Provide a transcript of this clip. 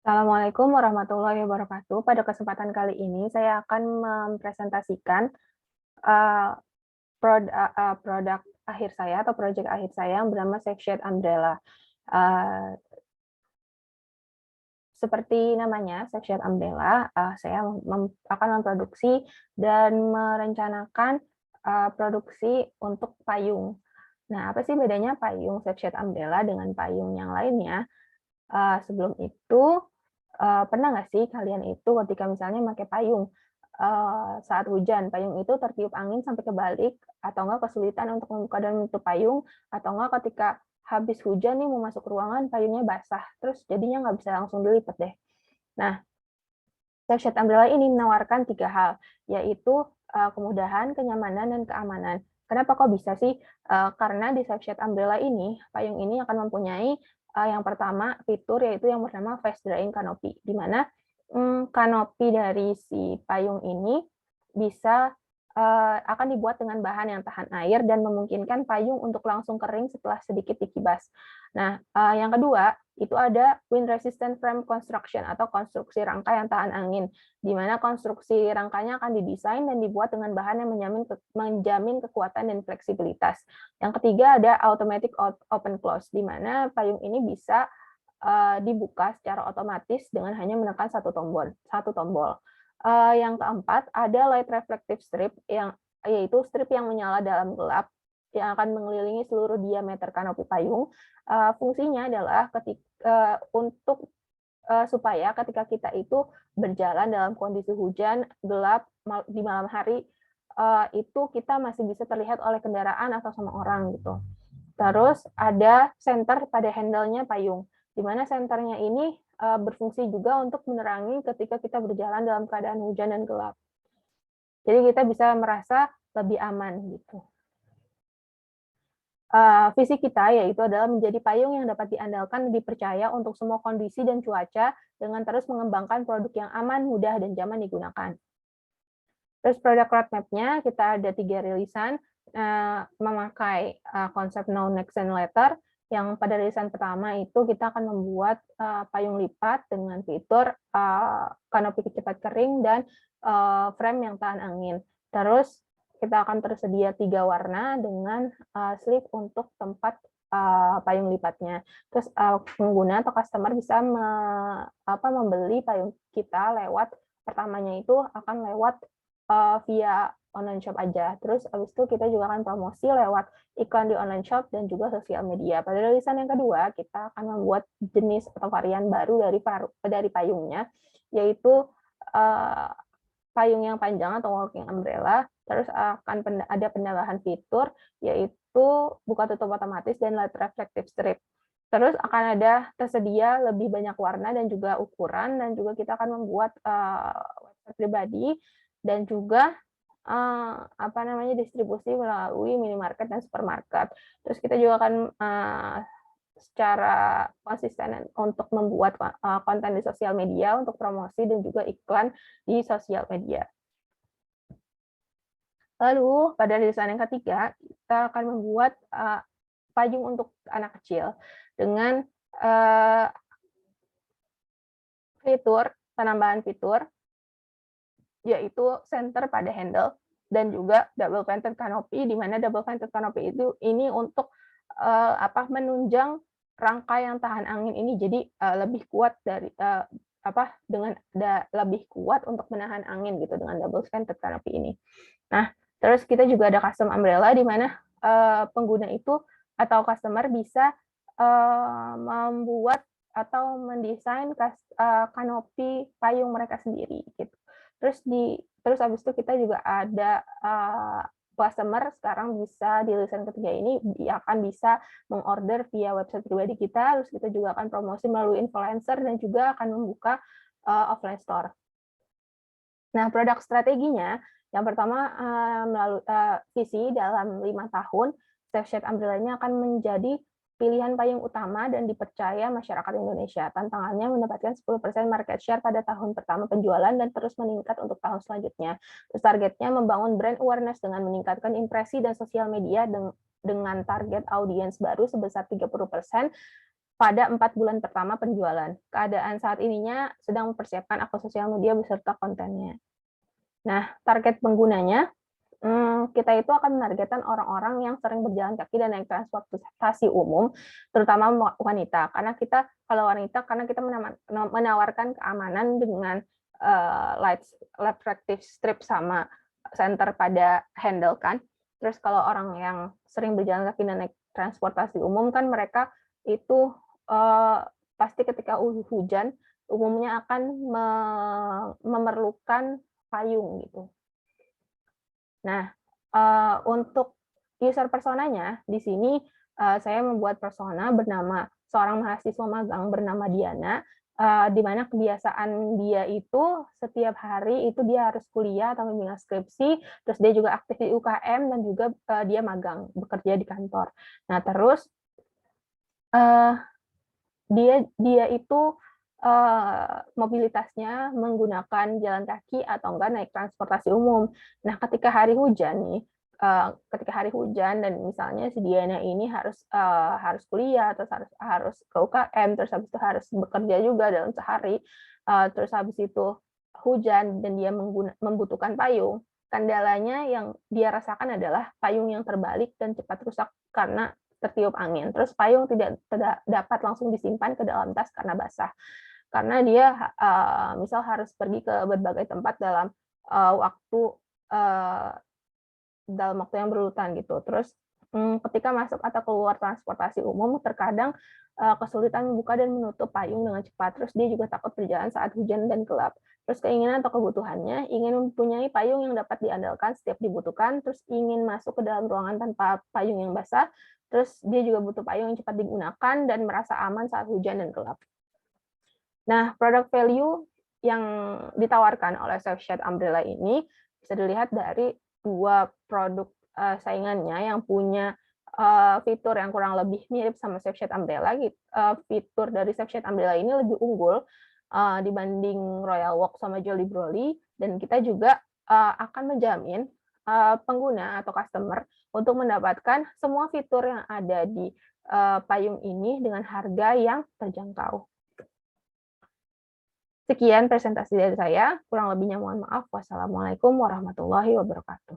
Assalamualaikum warahmatullahi wabarakatuh. Pada kesempatan kali ini saya akan mempresentasikan uh, produk akhir saya atau proyek akhir saya yang bernama Safe Shade Umbrella. Uh, Seperti namanya, Safe Shade Umbrella, saya akan memproduksi dan merencanakan produksi untuk payung. Nah, apa sih bedanya payung Safe Shade Umbrella dengan payung yang lainnya? Sebelum itu, pernah nggak sih kalian itu ketika misalnya pakai payung, saat hujan, payung itu tertiup angin sampai kebalik, atau enggak kesulitan untuk membuka dan menutup payung, atau enggak ketika habis hujan nih mau masuk ruangan, payungnya basah, terus jadinya nggak bisa langsung dilipat deh. Nah, Safe Shade Umbrella ini menawarkan 3 hal, yaitu kemudahan, kenyamanan, dan keamanan. Kenapa kok bisa sih? Karena di Safe Shade Umbrella ini, payung ini akan mempunyai yang pertama fitur yaitu yang bernama Fast Drying Canopy, di mana kanopi dari si payung ini bisa akan dibuat dengan bahan yang tahan air dan memungkinkan payung untuk langsung kering setelah sedikit dikibas. Nah, yang kedua, itu ada wind resistant frame construction atau konstruksi rangka yang tahan angin, di mana konstruksi rangkanya akan didesain dan dibuat dengan bahan yang menjamin kekuatan dan fleksibilitas. Yang ketiga ada automatic open close, di mana payung ini bisa dibuka secara otomatis dengan hanya menekan satu tombol. Yang keempat ada light reflective strip, yaitu strip yang menyala dalam gelap yang akan mengelilingi seluruh diameter kanopi payung. Fungsinya adalah untuk supaya ketika kita itu berjalan dalam kondisi hujan, gelap, di malam hari, itu kita masih bisa terlihat oleh kendaraan atau sama orang gitu. Terus ada senter pada handle-nya payung, di mana senternya ini berfungsi juga untuk menerangi ketika kita berjalan dalam keadaan hujan dan gelap. Jadi kita bisa merasa lebih aman gitu. Visi kita yaitu adalah menjadi payung yang dapat diandalkan dan dipercaya untuk semua kondisi dan cuaca dengan terus mengembangkan produk yang aman, mudah, dan nyaman digunakan. Terus produk roadmap-nya kita ada 3 rilisan, memakai konsep no next and later, yang pada rilisan pertama itu kita akan membuat payung lipat dengan fitur kanopi cepat kering dan frame yang tahan angin. Terus kita akan tersedia 3 warna dengan sleeve untuk tempat payung lipatnya. Terus pengguna atau customer bisa membeli payung kita lewat, pertamanya itu akan lewat via online shop aja. Terus abis itu kita juga akan promosi lewat iklan di online shop dan juga sosial media. Pada rilisan yang kedua, kita akan membuat jenis atau varian baru dari payungnya, yaitu payung yang panjang atau walking umbrella. Terus akan ada penambahan fitur, yaitu buka tutup otomatis dan light reflective strip. Terus akan ada tersedia lebih banyak warna dan juga ukuran, dan juga kita akan membuat website pribadi dan juga distribusi melalui minimarket dan supermarket. Terus kita juga akan secara konsisten untuk membuat konten di sosial media untuk promosi dan juga iklan di sosial media. Lalu pada rilisan yang ketiga, kita akan membuat payung untuk anak kecil dengan penambahan fitur, yaitu center pada handle dan juga double vented canopy, di mana double vented canopy ini untuk menunjang rangka yang tahan angin ini, jadi lebih kuat lebih kuat untuk menahan angin gitu dengan double vented canopy ini. Nah, terus kita juga ada custom umbrella, di mana pengguna itu atau customer bisa membuat atau mendesain kanopi payung mereka sendiri gitu. Terus habis itu kita juga ada customer sekarang bisa di rilisan ketiga ini akan bisa mengorder via website pribadi kita, terus kita juga akan promosi melalui influencer dan juga akan membuka offline store. Nah, produk strateginya yang pertama melalui visi dalam 5 tahun, Safe Shade Umbrella-nya akan menjadi pilihan payung utama dan dipercaya masyarakat Indonesia. Tantangannya mendapatkan 10% market share pada tahun pertama penjualan dan terus meningkat untuk tahun selanjutnya. Terus targetnya membangun brand awareness dengan meningkatkan impresi dan sosial media dengan target audiens baru sebesar 30%, pada 4 bulan pertama penjualan. Keadaan saat ininya sedang mempersiapkan akun sosial media beserta kontennya. Nah, target penggunanya, kita itu akan menargetkan orang-orang yang sering berjalan kaki dan naik transportasi umum, terutama wanita. Karena kita menawarkan keamanan dengan light reflective strip sama senter pada handle kan. Terus kalau orang yang sering berjalan kaki dan naik transportasi umum kan mereka itu pasti ketika hujan umumnya akan memerlukan payung gitu. Nah, untuk user personanya di sini saya membuat persona bernama seorang mahasiswa magang bernama Diana, di mana kebiasaan dia itu setiap hari itu dia harus kuliah atau membimbing skripsi, terus dia juga aktif di UKM dan juga dia magang bekerja di kantor. Nah, terus dia itu mobilitasnya menggunakan jalan kaki atau enggak naik transportasi umum. Nah, ketika hari hujan nih, ketika hari hujan dan misalnya si Diana ini harus kuliah, terus harus ke UKM, terus habis itu harus bekerja juga dalam sehari, terus habis itu hujan dan dia membutuhkan payung, kendalanya yang dia rasakan adalah payung yang terbalik dan cepat rusak karena tertiup angin. Terus payung tidak dapat langsung disimpan ke dalam tas karena basah. Karena dia misal harus pergi ke berbagai tempat waktu dalam waktu yang berurutan gitu. Terus ketika masuk atau keluar transportasi umum terkadang kesulitan membuka dan menutup payung dengan cepat. Terus dia juga takut berjalan saat hujan dan gelap. Terus keinginan atau kebutuhannya ingin mempunyai payung yang dapat diandalkan setiap dibutuhkan, terus ingin masuk ke dalam ruangan tanpa payung yang basah, terus dia juga butuh payung yang cepat digunakan dan merasa aman saat hujan dan gelap. Nah, product value yang ditawarkan oleh Surfshed Umbrella ini bisa dilihat dari dua produk saingannya yang punya fitur yang kurang lebih mirip sama Surfshed Umbrella. Fitur dari Surfshed Umbrella ini lebih unggul dibanding Royal Walk sama Jolly Brolly, dan kita juga akan menjamin pengguna atau customer untuk mendapatkan semua fitur yang ada di payung ini dengan harga yang terjangkau. Sekian presentasi dari saya, kurang lebihnya mohon maaf. Wassalamualaikum warahmatullahi wabarakatuh.